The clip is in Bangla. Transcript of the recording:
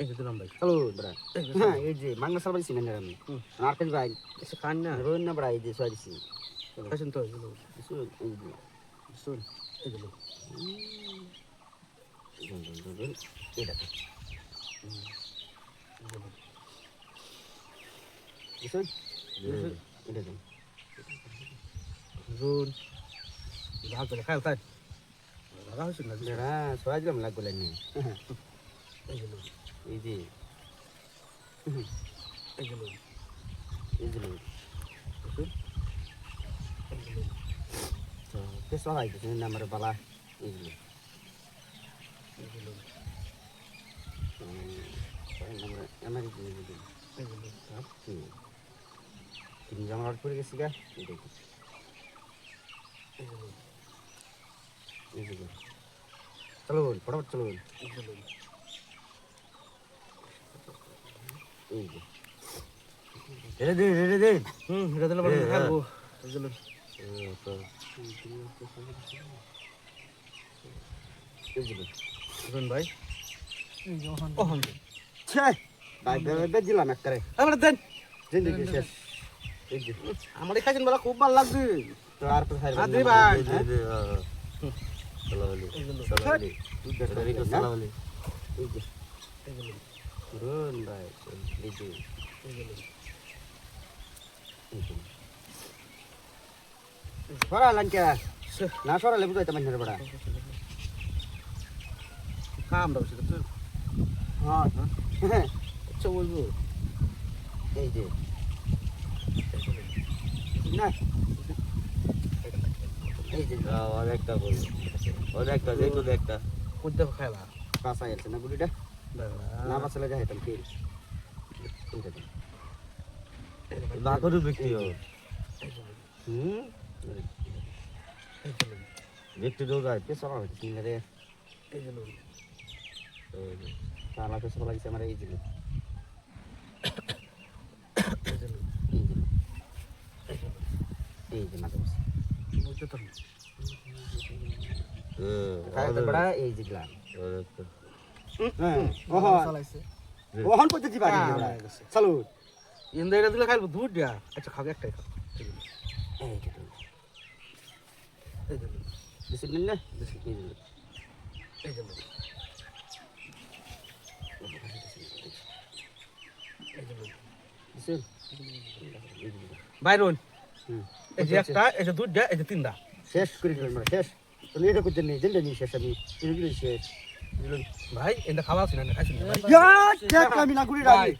এই যে দিলাম ভাই চলো বড়া হ্যাঁ এই যে মাংনা সালবাই সিনেন আমি আর কাজ ভাই এসে খান না রোন না বড়া এই যে সরিছি খাইছেন তো এগুলো শুন এই যে শুন এগুলো এটা তো শুন এটা তো শুন ভাগ করে খাও তাই লাগা হইছে না বড়া সরাজ গম লাগ বলেন এগুলো এই যে এগুলো এই যে শুন এগুলো তো পেছ হয় যে নাম্বার বালা এই যে এগুলো নাম্বার আমার এই যে এগুলো কি তিন জামা অর্ডার করে গেছি গা এগুলো এই যে চলো ফটাফট চলো এগুলো এই যে রেডি দে এটা দিলে বড় খাবো এগুলো শুন ভাই ওহন ছে ভাই দিলাম একবারে আমরা দেন জিন্দগি শেষ এই যে আমার খাইছেন বলা খুব ভালো লাগছে তো আর তো খাই আদি ভাই সালামালি এগুলো সালামালি সালামালি এই যে এগুলো রুন ভাই এই যে এগুলো সরা লঙ্কা না সরালে বুঝাইতে মাইনের বড়া কাম দাও সেটা তো হ্যাঁ আচ্ছা বলবো এই যে না এই যে অনেকটা বলবো অনেকটা যেহেতু একটা কোনটা খাইলা বাসা আছে না গুলিটা না বাসালে যাই তাম কি বাঘরও বিক্রি হবে হুম বিক্রি তো যায় কে সরা হচ্ছে রে এগুলো তালা কে সরা লাগছে আমার এই যে এগুলো এই যে মাথা বুঝতে তো খাইতে বড়া এই যে গ্লাম অনেকটা হ্যাঁ ওহন পদ্ধতি বাড়ি চলো ইন্দা এটা দিলে খাইবো দুধ দিয়া আচ্ছা খাবে একটাই খাও এই যে এগুলো বিসমিল্লাহ এই যে এগুলো এগুলো বিসমিল বাইরন হুম এই যে একটা এই যে দুধ দিয়া এই যে তিনটা শেষ করে দিলাম আমরা শেষ তুমি এটা করতে নেই জেলে নিয়ে শেষ আমি এগুলো শেষ ভাই এটা খাওয়া আছে না খাইছেন ইয়া দেখ আমি না গুড়ি রাখি